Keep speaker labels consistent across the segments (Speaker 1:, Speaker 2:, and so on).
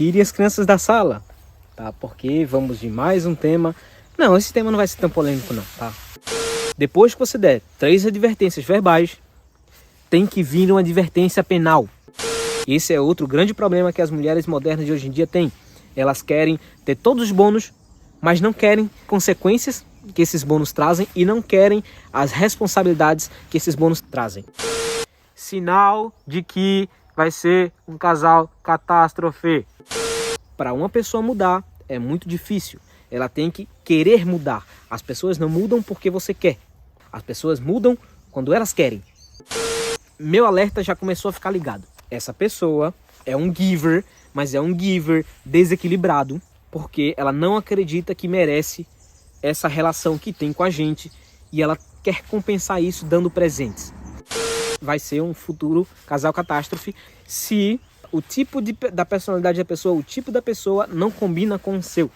Speaker 1: tirem as crianças da sala, tá? Porque vamos de mais um tema. Não, esse tema não vai ser tão polêmico não, tá? Depois que você der 3 advertências verbais, tem que vir uma advertência penal. Esse é outro grande problema que as mulheres modernas de hoje em dia têm. Elas querem ter todos os bônus, mas não querem consequências que esses bônus trazem e não querem as responsabilidades que esses bônus trazem. Sinal de que vai ser um casal catástrofe. Para uma pessoa mudar é muito difícil. Ela tem que querer mudar. As pessoas não mudam porque você quer. As pessoas mudam quando elas querem. Meu alerta já começou a ficar ligado. Essa pessoa é um giver, mas é um giver desequilibrado, porque ela não acredita que merece essa relação que tem com a gente e ela quer compensar isso dando presentes. Vai ser um futuro casal catástrofe se o tipo da personalidade da pessoa, o tipo da pessoa não combina com o seu.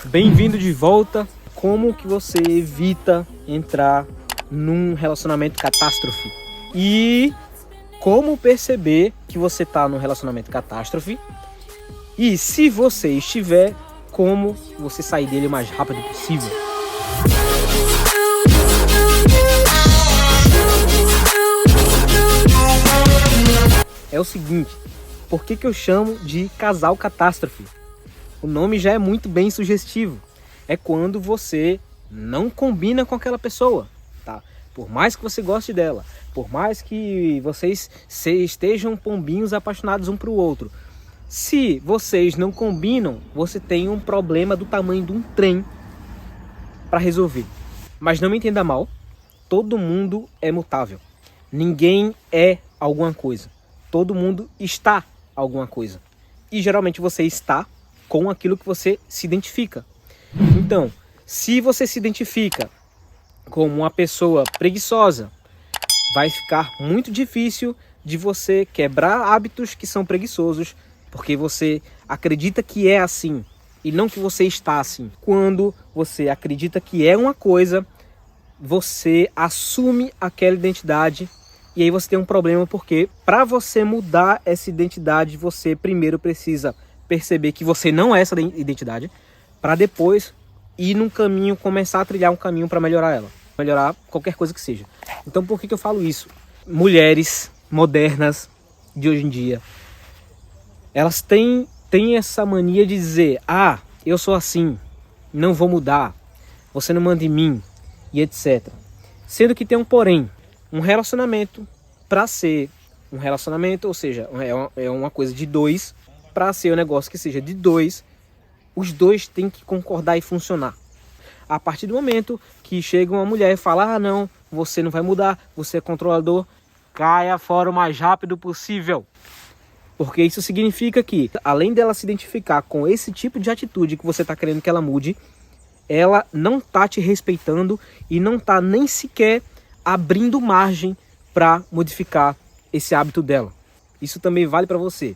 Speaker 1: Bem-vindo de volta. Como que você evita entrar num relacionamento catástrofe? E como perceber que você está num relacionamento catástrofe? E se você estiver, como você sair dele o mais rápido possível? É o seguinte, por que eu chamo de casal catástrofe? O nome já é muito bem sugestivo. É quando você não combina com aquela pessoa, tá? Por mais que você goste dela, por mais que vocês estejam pombinhos apaixonados um para o outro, se vocês não combinam, você tem um problema do tamanho de um trem para resolver. Mas não me entenda mal, todo mundo é mutável. Ninguém é alguma coisa. Todo mundo está alguma coisa. E geralmente você está com aquilo que você se identifica. Então, se você se identifica como uma pessoa preguiçosa, vai ficar muito difícil de você quebrar hábitos que são preguiçosos, porque você acredita que é assim e não que você está assim. Quando você acredita que é uma coisa, você assume aquela identidade e aí você tem um problema, porque para você mudar essa identidade, você primeiro precisa perceber que você não é essa identidade, para depois ir num caminho, começar a trilhar um caminho para melhorar ela, melhorar qualquer coisa que seja. Então por que eu falo isso? Mulheres modernas de hoje em dia, elas têm essa mania de dizer: ah, eu sou assim, não vou mudar, você não manda em mim, e etc. Sendo que tem um porém, um relacionamento, para ser um relacionamento, ou seja, é uma coisa de dois. Para ser um negócio que seja de dois, os dois têm que concordar e funcionar. A partir do momento que chega uma mulher e fala: ah não, você não vai mudar, você é controlador, caia fora o mais rápido possível. Porque isso significa que, além dela se identificar com esse tipo de atitude que você está querendo que ela mude, ela não está te respeitando e não está nem sequer abrindo margem para modificar esse hábito dela. Isso também vale para você.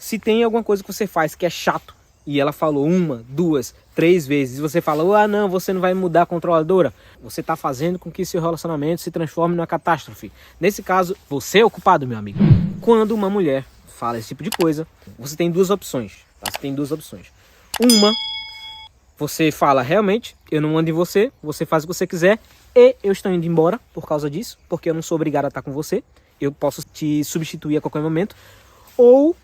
Speaker 1: Se tem alguma coisa que você faz que é chato e ela falou 1, 2, 3 vezes e você fala: ah não, você não vai mudar, controladora, você está fazendo com que seu relacionamento se transforme numa catástrofe. Nesse caso, você é o culpado, meu amigo. Quando uma mulher fala esse tipo de coisa, você tem duas opções, tá? Você tem duas opções. Uma, você fala: realmente, eu não mando em você, você faz o que você quiser e eu estou indo embora por causa disso, porque eu não sou obrigado a estar com você, eu posso te substituir a qualquer momento. Ou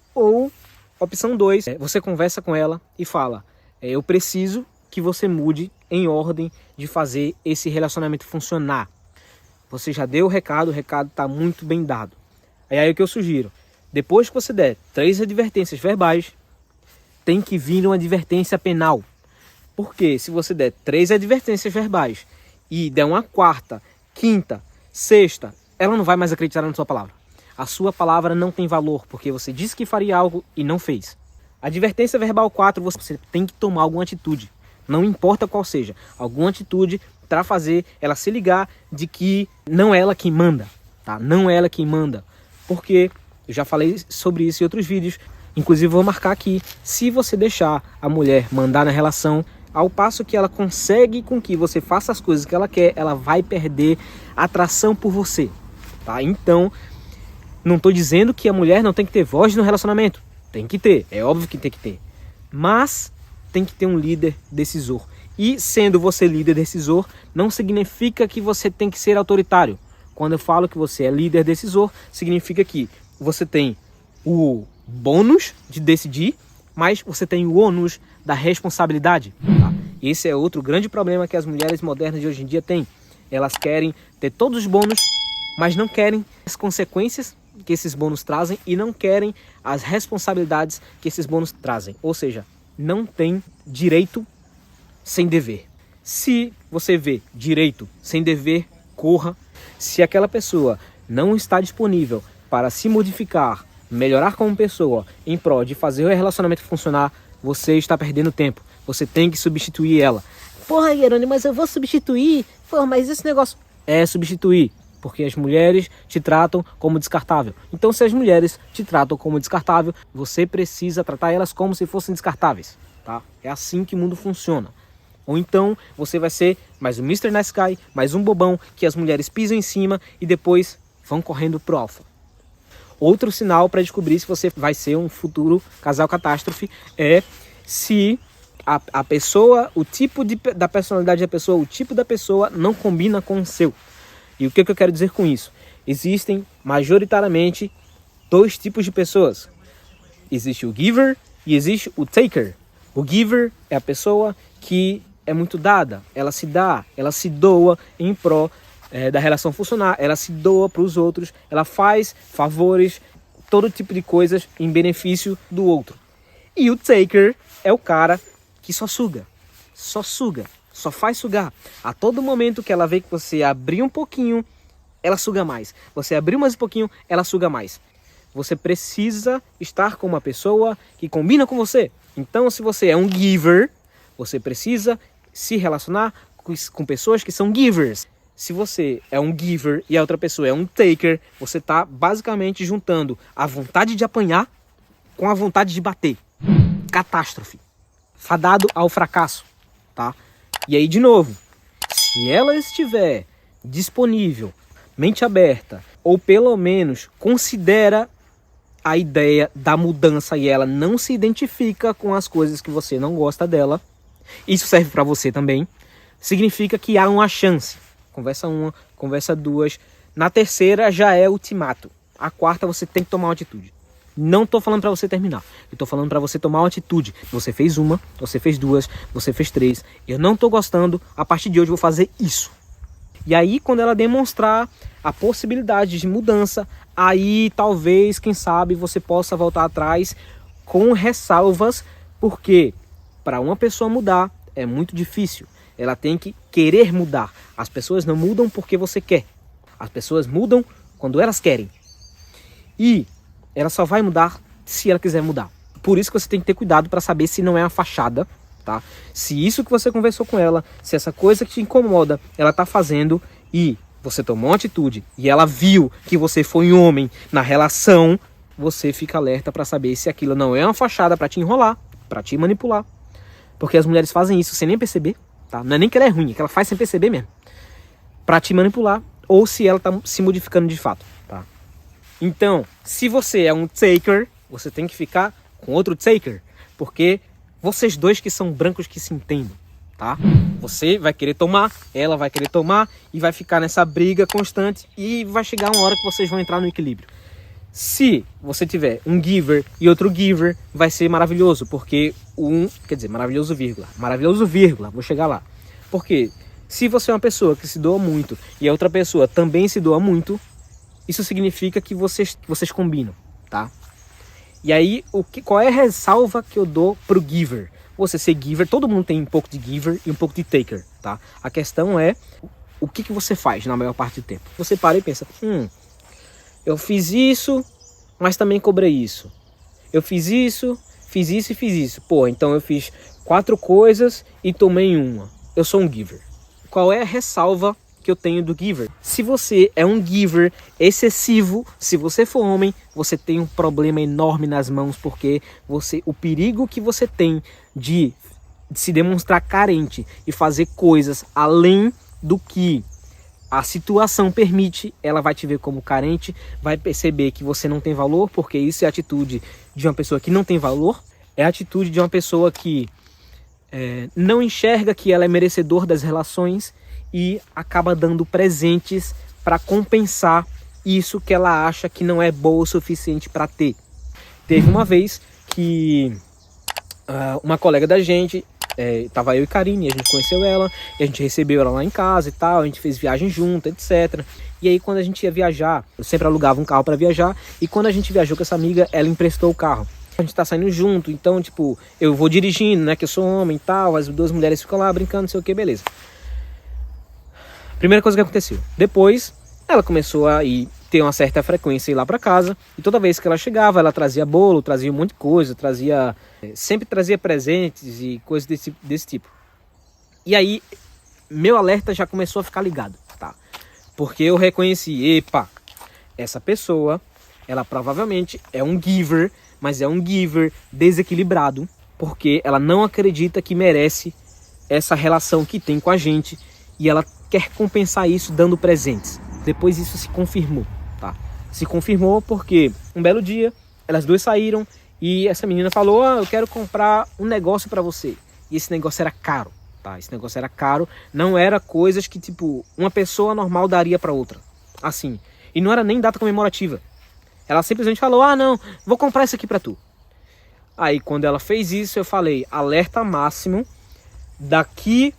Speaker 1: opção 2, você conversa com ela e fala: Eu preciso que você mude em ordem de fazer esse relacionamento funcionar. Você já deu o recado está muito bem dado. É aí o que eu sugiro. Depois que você der 3 advertências verbais, tem que vir uma advertência penal. Porque se você der 3 advertências verbais e der uma 4ª, 5ª, 6ª, ela não vai mais acreditar na sua palavra. A sua palavra não tem valor, porque você disse que faria algo e não fez. Advertência verbal 4, você tem que tomar alguma atitude. Não importa qual seja. Alguma atitude para fazer ela se ligar de que não é ela quem manda. Tá? Não é ela quem manda. Porque eu já falei sobre isso em outros vídeos. Inclusive vou marcar aqui. Se você deixar a mulher mandar na relação, ao passo que ela consegue com que você faça as coisas que ela quer, ela vai perder atração por você. Tá? Então, não estou dizendo que a mulher não tem que ter voz no relacionamento. Tem que ter, é óbvio que tem que ter. Mas tem que ter um líder decisor. E sendo você líder decisor, não significa que você tem que ser autoritário. Quando eu falo que você é líder decisor, significa que você tem o bônus de decidir, mas você tem o ônus da responsabilidade. Tá? Esse é outro grande problema que as mulheres modernas de hoje em dia têm. Elas querem ter todos os bônus, mas não querem as consequências que esses bônus trazem e não querem as responsabilidades que esses bônus trazem. Ou seja, não tem direito sem dever. Se você vê direito sem dever, corra. Se aquela pessoa não está disponível para se modificar, melhorar como pessoa em prol de fazer o relacionamento funcionar, você está perdendo tempo. Você tem que substituir ela.
Speaker 2: Porra, Jerônimo, mas eu vou substituir? Porra, mas esse negócio...
Speaker 1: É substituir, porque as mulheres te tratam como descartável. Então, se as mulheres te tratam como descartável, você precisa tratar elas como se fossem descartáveis. Tá? É assim que o mundo funciona. Ou então, você vai ser mais um Mr. Nice Guy, mais um bobão que as mulheres pisam em cima e depois vão correndo pro alfa. Outro sinal para descobrir se você vai ser um futuro casal catástrofe é se a pessoa, o tipo da personalidade da pessoa, o tipo da pessoa não combina com o seu. E o que eu quero dizer com isso? Existem majoritariamente 2 tipos de pessoas. Existe o giver e existe o taker. O giver é a pessoa que é muito dada, ela se dá, ela se doa em prol da relação funcionar, ela se doa para os outros, ela faz favores, todo tipo de coisas em benefício do outro. E o taker é o cara que só suga, só faz sugar. A todo momento que ela vê que você abrir um pouquinho, ela suga mais. Você abrir mais um pouquinho, ela suga mais. Você precisa estar com uma pessoa que combina com você. Então, se você é um giver, você precisa se relacionar com pessoas que são givers. Se você é um giver e a outra pessoa é um taker, você está basicamente juntando a vontade de apanhar com a vontade de bater. Catástrofe. Fadado ao fracasso. Tá? E aí, de novo, se ela estiver disponível, mente aberta, ou pelo menos considera a ideia da mudança e ela não se identifica com as coisas que você não gosta dela, isso serve para você também, significa que há uma chance. Conversa 1, conversa 2, na terceira já é ultimato. A 4ª você tem que tomar uma atitude. Não estou falando para você terminar, eu estou falando para você tomar uma atitude. Você fez 1, você fez 2, você fez 3, eu não estou gostando, a partir de hoje eu vou fazer isso. E aí, quando ela demonstrar a possibilidade de mudança, aí talvez, quem sabe, você possa voltar atrás com ressalvas, porque para uma pessoa mudar é muito difícil. Ela tem que querer mudar. As pessoas não mudam porque você quer. As pessoas mudam quando elas querem. E ela só vai mudar se ela quiser mudar. Por isso que você tem que ter cuidado para saber se não é uma fachada. Tá? Se isso que você conversou com ela, se essa coisa que te incomoda, ela tá fazendo e você tomou uma atitude e ela viu que você foi um homem na relação, você fica alerta para saber se aquilo não é uma fachada para te enrolar, para te manipular. Porque as mulheres fazem isso sem nem perceber, tá? Não é nem que ela é ruim, é que ela faz sem perceber mesmo. Para te manipular ou se ela tá se modificando de fato, tá? Então, se você é um taker, você tem que ficar com outro taker, porque vocês dois que são brancos que se entendem, tá? Você vai querer tomar, ela vai querer tomar e vai ficar nessa briga constante e vai chegar uma hora que vocês vão entrar no equilíbrio. Se você tiver um giver e outro giver, vai ser maravilhoso, porque maravilhoso vírgula, vou chegar lá. Porque se você é uma pessoa que se doa muito e a outra pessoa também se doa muito, isso significa que vocês combinam, tá? E aí, qual é a ressalva que eu dou pro giver? Você ser giver, todo mundo tem um pouco de giver e um pouco de taker, tá? A questão é, o que você faz na maior parte do tempo? Você para e pensa, eu fiz isso, mas também cobrei isso. Eu fiz isso e fiz isso. Pô, então eu fiz 4 coisas e tomei uma. Eu sou um giver. Qual é a ressalva que eu tenho do giver? Se você é um giver excessivo, se você for homem, você tem um problema enorme nas mãos, porque o perigo que você tem de se demonstrar carente e fazer coisas além do que a situação permite, ela vai te ver como carente, vai perceber que você não tem valor, porque isso é a atitude de uma pessoa que não tem valor, é a atitude de uma pessoa que não enxerga que ela é merecedor das relações e acaba dando presentes para compensar isso que ela acha que não é boa o suficiente para ter. Teve uma vez que uma colega da gente, tava eu e Karine, a gente conheceu ela, e a gente recebeu ela lá em casa e tal, a gente fez viagem junto, etc. E aí quando a gente ia viajar, eu sempre alugava um carro para viajar, e quando a gente viajou com essa amiga, ela emprestou o carro. A gente tá saindo junto, então tipo, eu vou dirigindo, né, que eu sou homem e tal, as 2 mulheres ficam lá brincando, não sei o que, beleza. Primeira coisa que aconteceu, depois ela começou a ter uma certa frequência ir lá para casa, e toda vez que ela chegava, ela trazia bolo, trazia um monte de coisa, sempre trazia presentes e coisas desse tipo. E aí, meu alerta já começou a ficar ligado, tá? Porque eu reconheci, epa, essa pessoa, ela provavelmente é um giver, mas é um giver desequilibrado, porque ela não acredita que merece essa relação que tem com a gente, e ela quer compensar isso dando presentes. Depois isso se confirmou, tá? Se confirmou porque um belo dia elas 2 saíram e essa menina falou, eu quero comprar um negócio pra você. E esse negócio era caro, tá? Esse negócio era caro, não era coisas que tipo uma pessoa normal daria pra outra, assim. E não era nem data comemorativa. Ela simplesmente falou, não, vou comprar isso aqui pra tu. Aí quando ela fez isso eu falei, alerta máximo, daqui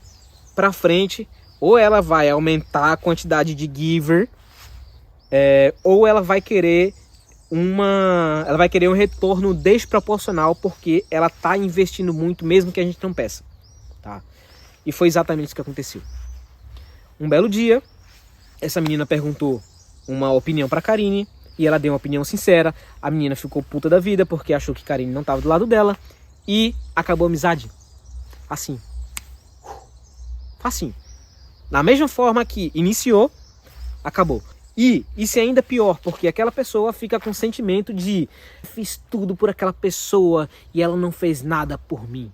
Speaker 1: pra frente ou ela vai aumentar a quantidade de giver, ou ela vai querer um retorno desproporcional, porque ela está investindo muito, mesmo que a gente não peça, tá? E foi exatamente isso que aconteceu. Um belo dia, essa menina perguntou uma opinião para Karine, e ela deu uma opinião sincera. A menina ficou puta da vida, porque achou que Karine não estava do lado dela, e acabou a amizade. Assim. Na mesma forma que iniciou, acabou. E isso é ainda pior, porque aquela pessoa fica com o sentimento de fiz tudo por aquela pessoa e ela não fez nada por mim.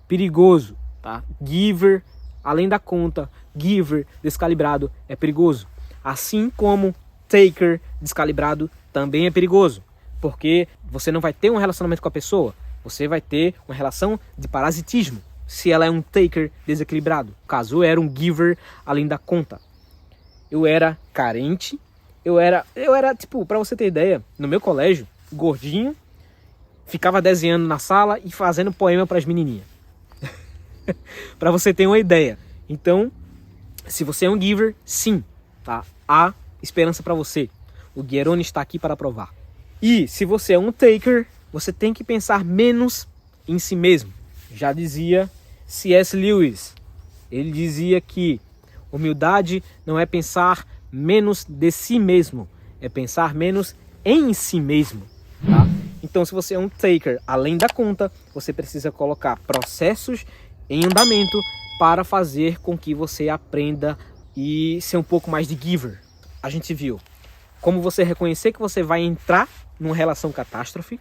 Speaker 1: Perigoso, tá? Giver, além da conta, giver descalibrado é perigoso. Assim como taker descalibrado também é perigoso. Porque você não vai ter um relacionamento com a pessoa, você vai ter uma relação de parasitismo. Se ela é um taker desequilibrado. No caso, eu era um giver além da conta. Eu era carente. Eu era tipo, pra você ter ideia, no meu colégio, gordinho, ficava desenhando na sala e fazendo poema pras menininhas. Pra você ter uma ideia. Então, se você é um giver, sim, tá? Há esperança pra você. O Guerrone está aqui para provar. E se você é um taker, você tem que pensar menos em si mesmo. Já dizia C.S. Lewis, ele dizia que humildade não é pensar menos de si mesmo, é pensar menos em si mesmo, tá? Então, se você é um taker além da conta, você precisa colocar processos em andamento para fazer com que você aprenda e ser um pouco mais de giver. A gente viu como você reconhecer que você vai entrar numa relação catástrofe,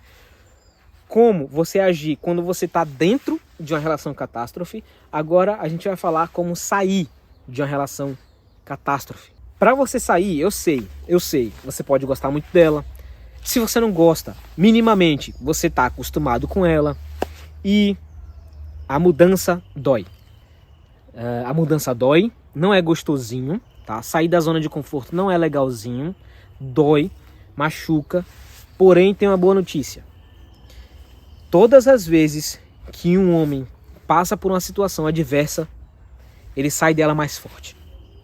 Speaker 1: como você agir quando você está dentro de uma relação catástrofe. Agora a gente vai falar como sair de uma relação catástrofe. Para você sair, eu sei, você pode gostar muito dela. Se você não gosta, minimamente, você está acostumado com ela. E a mudança dói. A mudança dói, não é gostosinho, tá? Sair da zona de conforto não é legalzinho, dói, machuca. Porém, tem uma boa notícia. Todas as vezes que um homem passa por uma situação adversa, ele sai dela mais forte,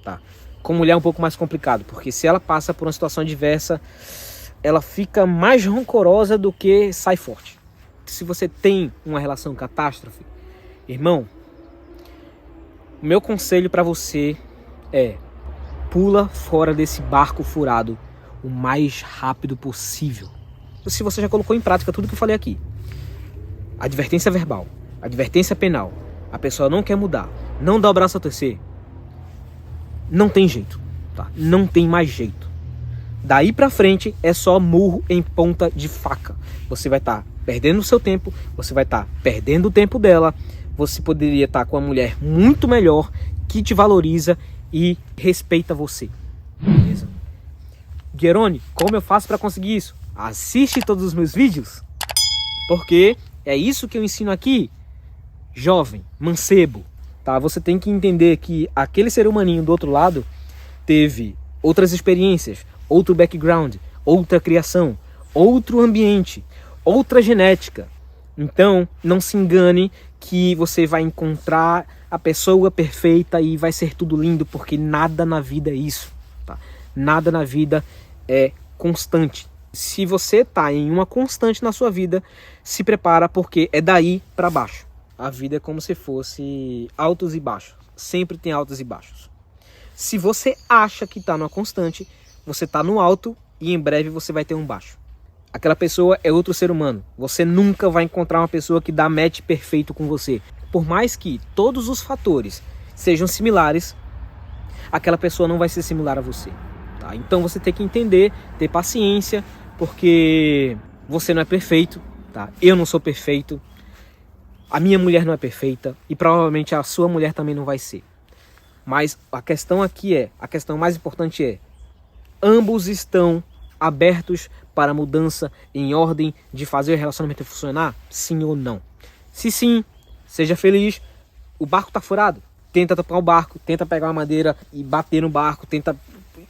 Speaker 1: tá? Com mulher é um pouco mais complicado, porque se ela passa por uma situação adversa, ela fica mais rancorosa do que sai forte. Se você tem uma relação catástrofe, irmão, o meu conselho para você é: pula fora desse barco furado o mais rápido possível. Se você já colocou em prática tudo que eu falei aqui, advertência verbal, advertência penal, a pessoa não quer mudar, não dá o braço a torcer, não tem jeito, tá? Não tem mais jeito. Daí pra frente é só murro em ponta de faca. Você vai estar perdendo o seu tempo, você vai estar perdendo o tempo dela. Você poderia estar com uma mulher muito melhor, que te valoriza e respeita você. Beleza? Guerone, como eu faço para conseguir isso? Assiste todos os meus vídeos, porque é isso que eu ensino aqui. Jovem, mancebo, tá? Você tem que entender que aquele ser humaninho do outro lado teve outras experiências, outro background, outra criação, outro ambiente, outra genética. Então, não se engane que você vai encontrar a pessoa perfeita e vai ser tudo lindo, porque nada na vida é isso, tá? Nada na vida é constante. Se você está em uma constante na sua vida, se prepara, porque é daí para baixo. A vida é como se fosse altos e baixos. Sempre tem altos e baixos. Se você acha que está numa constante, você está no alto e em breve você vai ter um baixo. Aquela pessoa é outro ser humano. Você nunca vai encontrar uma pessoa que dá match perfeito com você. Por mais que todos os fatores sejam similares, aquela pessoa não vai ser similar a você, tá? Então você tem que entender, ter paciência, porque você não é perfeito, tá? Eu não sou perfeito. A minha mulher não é perfeita e provavelmente a sua mulher também não vai ser. Mas a questão aqui a questão mais importante é: ambos estão abertos para mudança, em ordem de fazer o relacionamento funcionar? Sim ou não? Se sim, seja feliz. O barco está furado, tenta tapar o barco, tenta pegar uma madeira e bater no barco, tenta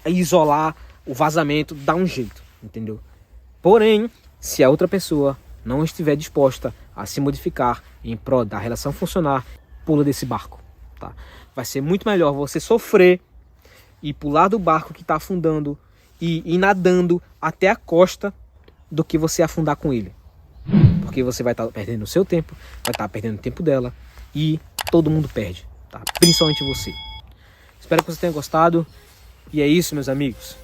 Speaker 1: isolar o vazamento, dá um jeito, entendeu? Porém, se a outra pessoa não estiver disposta a se modificar em prol da relação funcionar, pula desse barco, tá? Vai ser muito melhor você sofrer e pular do barco que está afundando e ir nadando até a costa do que você afundar com ele. Porque você vai estar perdendo o seu tempo, vai estar perdendo o tempo dela e todo mundo perde, tá? Principalmente você. Espero que você tenha gostado. E é isso, meus amigos.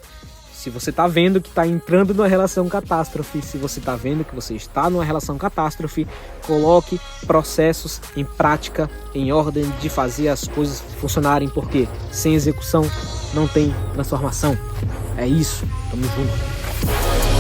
Speaker 1: Se você está vendo que está entrando numa relação catástrofe, se você está vendo que você está numa relação catástrofe, coloque processos em prática, em ordem de fazer as coisas funcionarem, porque sem execução não tem transformação. É isso, tamo junto.